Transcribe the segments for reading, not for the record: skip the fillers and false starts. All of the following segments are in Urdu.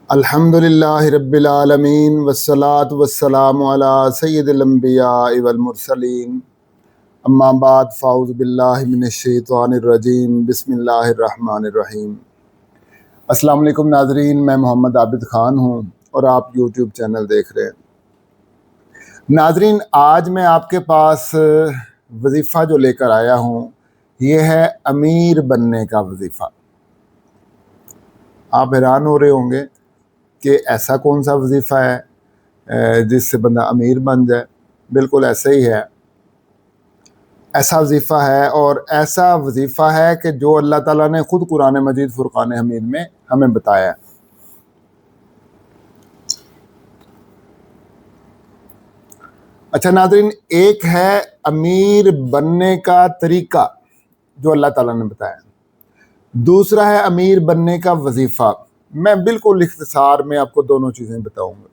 الحمدللہ رب العالمین والصلاة والسلام علی سید الانبیاء والمرسلین اما بعد فاعوذ باللہ من الشیطان الرجیم بسم اللہ الرحمن الرحیم۔ السلام علیکم ناظرین، میں محمد عابد خان ہوں اور آپ یوٹیوب چینل دیکھ رہے ہیں۔ ناظرین، آج میں آپ کے پاس وظیفہ جو لے کر آیا ہوں یہ ہے امیر بننے کا وظیفہ۔ آپ حیران ہو رہے ہوں گے کہ ایسا کون سا وظیفہ ہے جس سے بندہ امیر بن جائے۔ بالکل ایسا ہی ہے، ایسا وظیفہ ہے، اور ایسا وظیفہ ہے کہ جو اللہ تعالیٰ نے خود قرآن مجید فرقان حمید میں ہمیں بتایا ہے۔ اچھا ناظرین، ایک ہے امیر بننے کا طریقہ جو اللہ تعالیٰ نے بتایا، دوسرا ہے امیر بننے کا وظیفہ۔ میں بالکل اختصار میں آپ کو دونوں چیزیں بتاؤں گا۔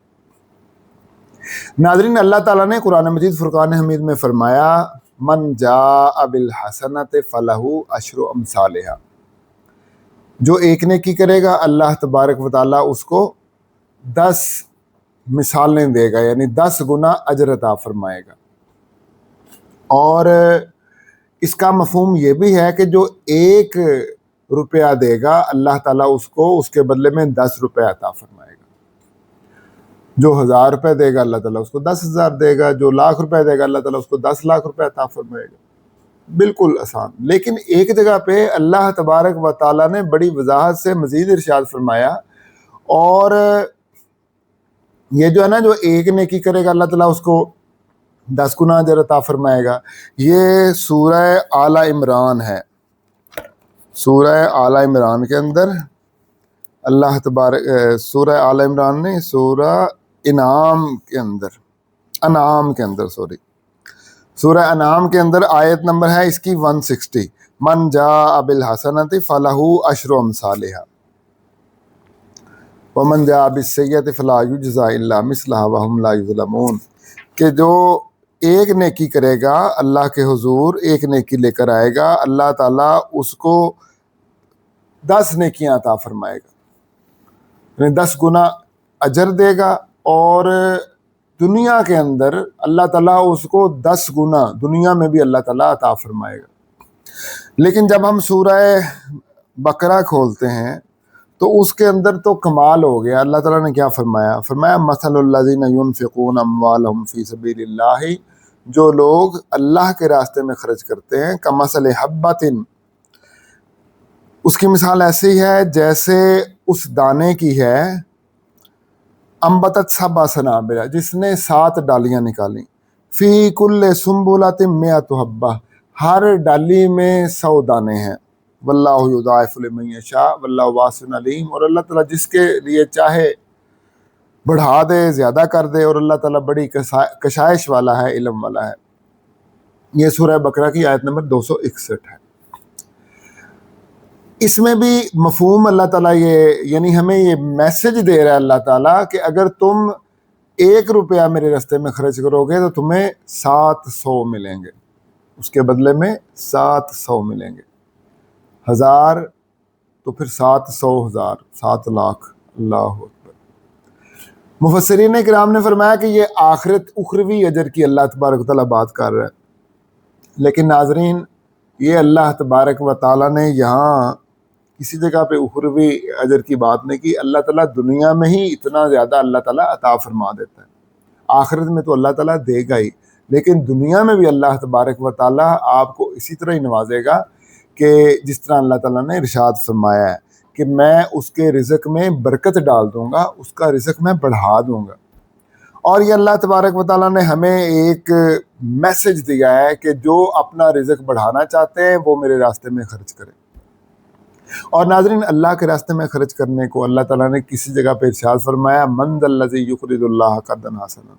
ناظرین، اللہ تعالیٰ نے قرآن مجید فرقان حمید میں فرمایا من جاء بالحسنۃ فلہ عشر امثالھا، جو ایک نیکی کرے گا اللہ تبارک و تعالیٰ اس کو 10 مثالیں دے گا، یعنی 10 گنا اجر عطا فرمائے گا۔ اور اس کا مفہوم یہ بھی ہے کہ جو 1 روپیہ دے گا اللہ تعالیٰ اس کو اس کے بدلے میں 10 روپے عطا فرمائے گا۔ جو 1000 روپے دے گا اللہ تعالیٰ اس کو 10,000 دے گا، جو 1,00,000 روپے دے گا اللہ تعالیٰ اس کو 10 لاکھ روپے عطا فرمائے گا۔ بالکل آسان۔ لیکن ایک جگہ پہ اللہ تبارک و تعالیٰ نے بڑی وضاحت سے مزید ارشاد فرمایا، اور یہ جو ہے نا، جو ایک نیکی کرے گا اللہ تعالیٰ اس کو 10 گنا اجر عطا فرمائے گا، یہ سورہ آل عمران ہے۔ سورہ آل عمران کے اندر اللہ تبارک سورہ آل عمران نے سورہ انعام کے اندر سورہ انعام کے اندر آیت نمبر ہے اس کی 160، من جاء بالحسنۃ فلہ عشر امثالھا ومن جاء بالسیئۃ فلا یجزی الا مثلھا وہم لا یظلمون، کہ جو ایک نیکی کرے گا اللہ کے حضور، ایک نیکی لے کر آئے گا، اللہ تعالیٰ اس کو 10 نیکیاں عطا فرمائے گا، یعنی 10 گنا اجر دے گا، اور دنیا کے اندر اللہ تعالیٰ اس کو 10 گنا دنیا میں بھی اللہ تعالیٰ عطا فرمائے گا۔ لیکن جب ہم سورہ بقرہ کھولتے ہیں تو اس کے اندر تو کمال ہو گیا۔ اللہ تعالیٰ نے کیا فرمایا مثل الذین ینفقون اموالہم فی سبیل اللہ، جو لوگ اللہ کے راستے میں خرچ کرتے ہیں، کمثل حبۃ، اس کی مثال ایسی ہے جیسے اس دانے کی ہے، انبتت 7 سنابل، جس نے 7 ڈالیاں نکالیں، فی کل سنبلۃ 100 حبہ، ہر ڈالی میں 100 دانے ہیں، واللہ یضاعف لمن یشاء واللہ واسع علیم، اور اللہ تعالیٰ جس کے لیے چاہے بڑھا دے، زیادہ کر دے، اور اللہ تعالیٰ بڑی کشائش والا ہے، علم والا ہے۔ یہ سورہ بقرہ کی آیت نمبر 261 ہے۔ اس میں بھی مفہوم اللہ تعالیٰ یعنی ہمیں یہ میسج دے رہا ہے اللہ تعالیٰ کہ اگر تم 1 روپیہ میرے راستے میں خرچ کرو گے تو تمہیں 700 ملیں گے، اس کے بدلے میں 700 ملیں گے۔ 1000 تو پھر 700,000، 7 لاکھ۔ اللہ اکبر۔ مفسرین کرام نے فرمایا کہ یہ آخرت اخروی اجر کی اللہ تبارک و تعالیٰ بات کر رہا ہے، لیکن ناظرین یہ اللہ تبارک و تعالیٰ نے یہاں کسی جگہ پہ اخروی اجر کی بات نہیں کی۔ اللہ تعالیٰ دنیا میں ہی اتنا زیادہ اللہ تعالیٰ عطا فرما دیتا ہے، آخرت میں تو اللہ تعالیٰ دے گا ہی، لیکن دنیا میں بھی اللہ تبارک و تعالیٰ آپ کو اسی طرح ہی نوازے گا کہ جس طرح اللہ تعالیٰ نے ارشاد فرمایا ہے کہ میں اس کے رزق میں برکت ڈال دوں گا، اس کا رزق میں بڑھا دوں گا۔ اور یہ اللہ تبارک و تعالیٰ نے ہمیں ایک میسج دیا ہے کہ جو اپنا رزق بڑھانا چاہتے ہیں وہ میرے راستے میں خرچ کریں۔ اور ناظرین، اللہ کے راستے میں خرچ کرنے کو اللہ تعالیٰ نے کسی جگہ پہ ارشاد فرمایا من ذا الذی یقرض اللہ قرضا حسنا،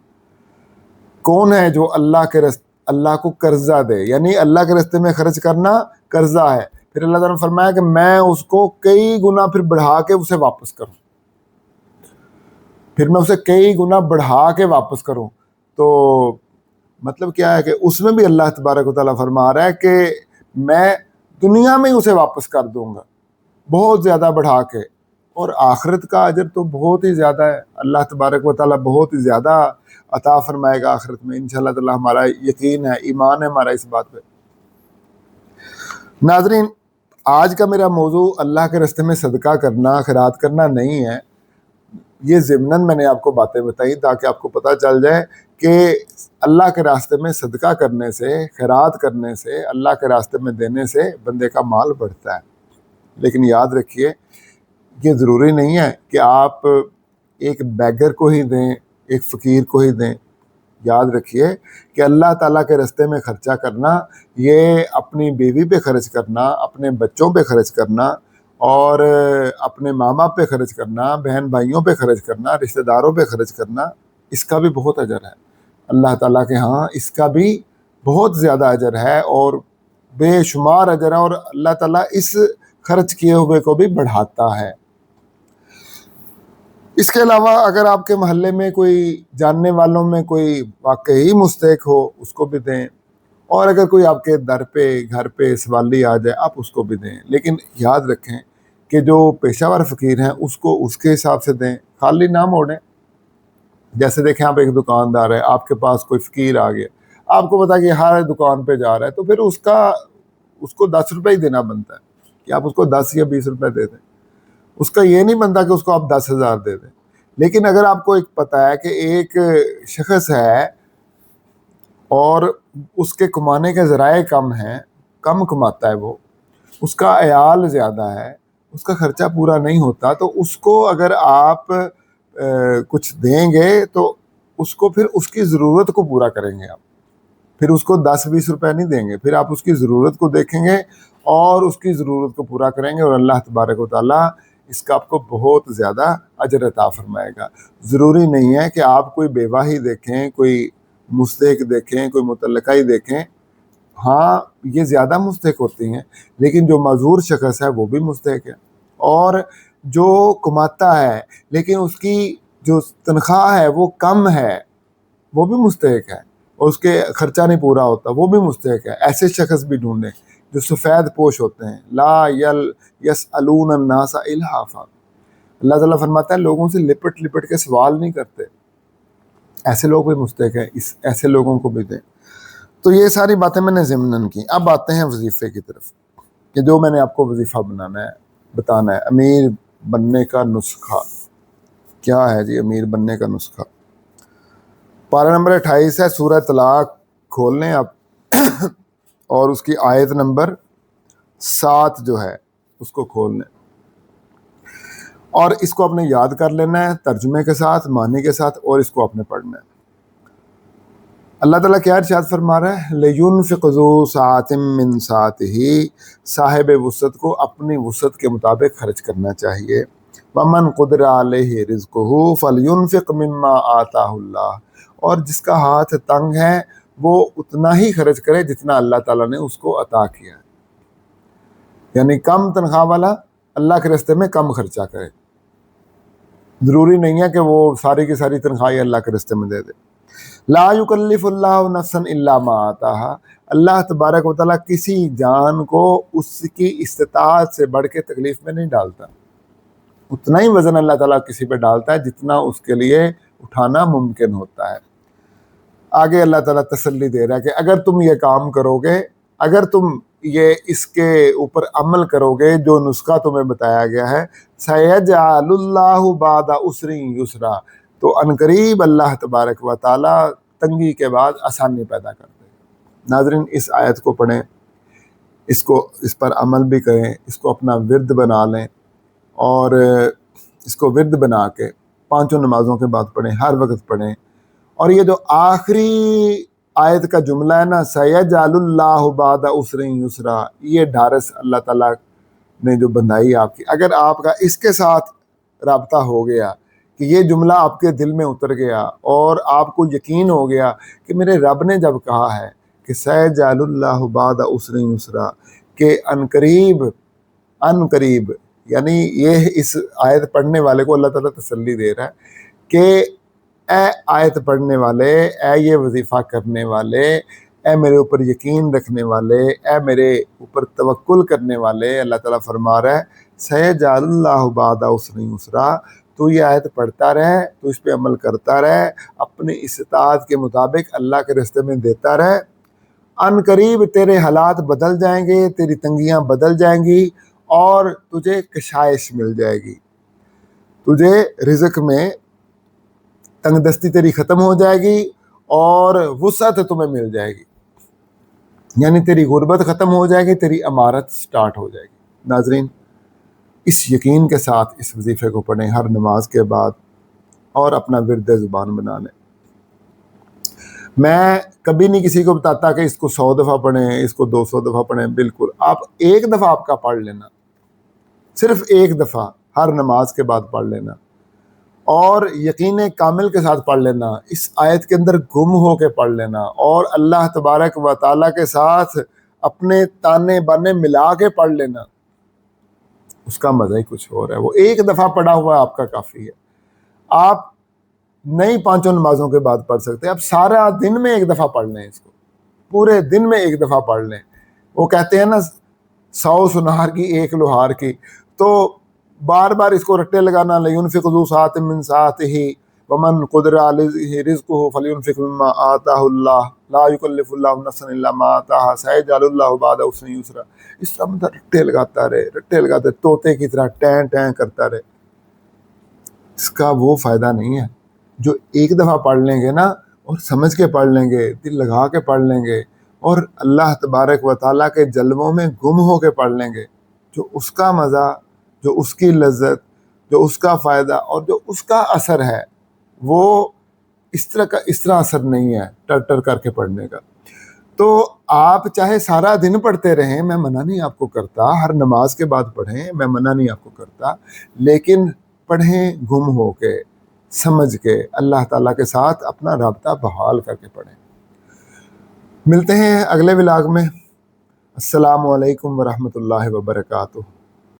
کون ہے جو اللہ کو قرضہ دے، یعنی اللہ کے راستے میں خرچ کرنا قرضہ ہے، پھر اللہ تعالیٰ نے فرمایا کہ میں اس کو کئی گنا پھر بڑھا کے اسے واپس کروں، پھر میں اسے کئی گنا بڑھا کے واپس کروں۔ تو مطلب کیا ہے کہ اس میں بھی اللہ تبارک و تعالیٰ فرما رہا ہے کہ میں دنیا میں ہی اسے واپس کر دوں گا، بہت زیادہ بڑھا کے، اور آخرت کا اجر تو بہت ہی زیادہ ہے، اللہ تبارک و تعالیٰ بہت ہی زیادہ عطا فرمائے گا آخرت میں انشاءاللہ تعالیٰ، ہمارا یقین ہے، ایمان ہے ہمارا اس بات پہ۔ ناظرین، آج کا میرا موضوع اللہ کے راستے میں صدقہ کرنا، خیرات کرنا نہیں ہے، یہ ضمناً میں نے آپ کو باتیں بتائیں تاکہ آپ کو پتہ چل جائے کہ اللہ کے راستے میں صدقہ کرنے سے، خیرات کرنے سے، اللہ کے راستے میں دینے سے بندے کا مال بڑھتا ہے۔ لیکن یاد رکھیے، یہ ضروری نہیں ہے کہ آپ ایک بیگر کو ہی دیں، ایک فقیر کو ہی دیں۔ یاد رکھیے کہ اللہ تعالیٰ کے راستے میں خرچہ کرنا، یہ اپنی بیوی پہ خرچ کرنا، اپنے بچوں پہ خرچ کرنا، اور اپنے ماں باپ پہ خرچ کرنا، بہن بھائیوں پہ خرچ کرنا، رشتہ داروں پہ خرچ کرنا، اس کا بھی بہت اجر ہے اللہ تعالیٰ کے ہاں، اس کا بھی بہت زیادہ اجر ہے اور بے شمار اجر ہے، اور اللہ تعالیٰ اس خرچ کیے ہوئے کو بھی بڑھاتا ہے۔ اس کے علاوہ اگر آپ کے محلے میں کوئی جاننے والوں میں کوئی واقعی مستحق ہو، اس کو بھی دیں، اور اگر کوئی آپ کے در پہ، گھر پہ سوالی آ جائے، آپ اس کو بھی دیں۔ لیکن یاد رکھیں کہ جو پیشہ ور فقیر ہیں اس کو اس کے حساب سے دیں، خالی نہ موڑیں۔ جیسے دیکھیں، آپ ایک دکاندار ہے، آپ کے پاس کوئی فقیر آ گیا، آپ کو پتا کہ ہر دکان پہ جا رہا ہے، تو پھر اس کو 10 روپے ہی دینا بنتا ہے کہ آپ اس کو 10 یا 20 روپے دے دیں۔ اس کا یہ نہیں بنتا کہ اس کو آپ 10,000 دے دیں۔ لیکن اگر آپ کو ایک پتہ ہے کہ ایک شخص ہے اور اس کے کمانے کے ذرائع کم ہیں، کم کماتا ہے، وہ اس کا عیال زیادہ ہے، اس کا خرچہ پورا نہیں ہوتا، تو اس کو اگر آپ کچھ دیں گے تو اس کو پھر اس کی ضرورت کو پورا کریں گے آپ، پھر اس کو 10-20 روپے نہیں دیں گے، پھر آپ اس کی ضرورت کو دیکھیں گے اور اس کی ضرورت کو پورا کریں گے، اور اللہ تبارک و تعالیٰ اس کا آپ کو بہت زیادہ اجر عطا فرمائے گا۔ ضروری نہیں ہے کہ آپ کوئی بیوہ ہی دیکھیں، کوئی مستحق دیکھیں، کوئی متعلقہ ہی دیکھیں، ہاں یہ زیادہ مستحق ہوتی ہیں، لیکن جو معذور شخص ہے وہ بھی مستحق ہے، اور جو کماتا ہے لیکن اس کی جو تنخواہ ہے وہ کم ہے، وہ بھی مستحق ہے، اور اس کے خرچہ نہیں پورا ہوتا، وہ بھی مستحق ہے۔ ایسے شخص بھی ڈھونڈیں جو سفید پوش ہوتے ہیں، لا یسألون الناس الحافا، اللہ تعالیٰ فرماتا ہے لوگوں سے لپٹ لپٹ کے سوال نہیں کرتے، ایسے لوگ بھی مستحق ہیں، ایسے لوگوں کو بھی دیں۔ تو یہ ساری باتیں میں نے ضمناً کی۔ اب آتے ہیں وظیفے کی طرف، کہ جو میں نے آپ کو وظیفہ بتانا ہے، امیر بننے کا نسخہ کیا ہے جی؟ امیر بننے کا نسخہ پارہ نمبر 28 ہے، سورہ طلاق کھول لیں آپ اور اس کی آیت نمبر 7 جو ہے اس کو کھول لیں، اور اس کو آپ نے یاد کر لینا ہے ترجمے کے ساتھ، معنی کے ساتھ، اور اس کو آپ نے پڑھنا ہے۔ اللہ تعالیٰ کیا ارشاد فرما رہا ہے؟ لِيُنْفِقْ ذُو سَعَةٍ مِّن سَعَتِهِ، صاحب وسعت کو اپنی وسعت کے مطابق خرچ کرنا چاہیے۔ وَمَنْ قُدِرَ عَلَيْهِ رِزْقُهُ فَلْيُنْفِقْ مِمَّا آتَاهُ اللَّهُ، اور جس کا ہاتھ تنگ ہے وہ اتنا ہی خرچ کرے جتنا اللہ تعالیٰ نے اس کو عطا کیا ہے، یعنی کم تنخواہ والا اللہ کے راستے میں کم خرچہ کرے، ضروری نہیں ہے کہ وہ ساری کی ساری تنخواہ اللہ کے راستے میں دے دے۔ لا یکلف اللہ نفسا الا ما آتاها، اللہ تبارک و تعالیٰ کسی جان کو اس کی استطاعت سے بڑھ کے تکلیف میں نہیں ڈالتا، اتنا ہی وزن اللہ تعالیٰ کسی پہ ڈالتا ہے جتنا اس کے لیے اٹھانا ممکن ہوتا ہے۔ آگے اللہ تعالیٰ تسلی دے رہا ہے کہ اگر تم یہ کام کرو گے، اگر تم یہ اس کے اوپر عمل کرو گے جو نسخہ تمہیں بتایا گیا ہے، سَيَجْعَلُ اللَّهُ بَعْدَ عُسْرٍ يُسْرًا، تو عنقریب اللہ تبارک و تعالیٰ تنگی کے بعد آسانی پیدا کر دے گا۔ ناظرین، اس آیت کو پڑھیں، اس پر عمل بھی کریں، اس کو اپنا ورد بنا لیں، اور اس کو ورد بنا کے 5 نمازوں کے بعد پڑھیں، ہر وقت پڑھیں۔ اور یہ جو آخری آیت کا جملہ ہے نا، سَيَجْعَلُ اللَّهُ بَعْدَ عُسْرٍ يُسْرًا، یہ ڈھارس اللہ تعالیٰ نے جو بندائی آپ کی، اگر آپ کا اس کے ساتھ رابطہ ہو گیا کہ یہ جملہ آپ کے دل میں اتر گیا اور آپ کو یقین ہو گیا کہ میرے رب نے جب کہا ہے کہ سَيَجْعَلُ اللَّهُ بَعْدَ عُسْرٍ يُسْرًا، کہ ان قریب، یعنی یہ اس آیت پڑھنے والے کو اللہ تعالیٰ تسلی دے رہا ہے کہ اے آیت پڑھنے والے، اے یہ وظیفہ کرنے والے، اے میرے اوپر یقین رکھنے والے، اے میرے اوپر توکل کرنے والے، اللہ تعالیٰ فرما رہا ہے سیجعل اللہ بعد عسر یسرا، تو یہ آیت پڑھتا رہے، تو اس پہ عمل کرتا رہے، اپنی استطاعت کے مطابق اللہ کے راستے میں دیتا رہے، ان قریب تیرے حالات بدل جائیں گے، تیری تنگیاں بدل جائیں گی اور تجھے کشائش مل جائے گی، تجھے رزق میں تنگ دستی تیری ختم ہو جائے گی اور وسعت تمہیں مل جائے گی، یعنی تیری غربت ختم ہو جائے گی، تیری امارت سٹارٹ ہو جائے گی۔ ناظرین، اس یقین کے ساتھ اس وظیفے کو پڑھیں ہر نماز کے بعد اور اپنا ورد زبان بنا لیں۔ میں کبھی نہیں کسی کو بتاتا کہ اس کو 100 دفعہ پڑھیں، اس کو 200 دفعہ پڑھیں، بالکل آپ ایک دفعہ آپ کا پڑھ لینا، صرف ایک دفعہ ہر نماز کے بعد پڑھ لینا اور یقین کامل کے ساتھ پڑھ لینا، اس آیت کے اندر گم ہو کے پڑھ لینا اور اللہ تبارک و تعالیٰ کے ساتھ اپنے تانے بانے ملا کے پڑھ لینا، اس کا مزہ ہی کچھ اور ہے۔ وہ ایک دفعہ پڑھا ہوا آپ کا کافی ہے، آپ نہیں 5 نمازوں کے بعد پڑھ سکتے، آپ سارا دن میں ایک دفعہ پڑھ لیں، اس کو پورے دن میں ایک دفعہ پڑھ لیں۔ وہ کہتے ہیں نا 100 سنار کی 1 لوہار کی، تو بار بار اس کو رٹے لگانا، لینفق ذو سعۃ من سعتہ ومن قدر علیہ رزقہ فلینفق مما آتاہ اللہ لا یکلف اللہ نفسا الا ما آتاہا سیجعل اللہ بعد عسر یسرا، اس طرح مطلب رٹے لگاتا رہے، رٹے لگاتے طوطے کی طرح ٹیں ٹیں کرتا رہے، اس کا وہ فائدہ نہیں ہے۔ جو ایک دفعہ پڑھ لیں گے نا اور سمجھ کے پڑھ لیں گے، دل لگا کے پڑھ لیں گے اور اللہ تبارک و تعالیٰ کے جلووں میں گم ہو کے پڑھ لیں گے، جو اس کا مزہ، جو اس کی لذت، جو اس کا فائدہ اور جو اس کا اثر ہے، وہ اس طرح اثر نہیں ہے ٹر ٹر کر کے پڑھنے کا۔ تو آپ چاہے سارا دن پڑھتے رہیں، میں منع نہیں آپ کو کرتا، ہر نماز کے بعد پڑھیں، میں منع نہیں آپ کو کرتا، لیکن پڑھیں گم ہو کے، سمجھ کے، اللہ تعالیٰ کے ساتھ اپنا رابطہ بحال کر کے پڑھیں۔ ملتے ہیں اگلے ولاگ میں۔ السلام علیکم ورحمۃ اللہ وبرکاتہ۔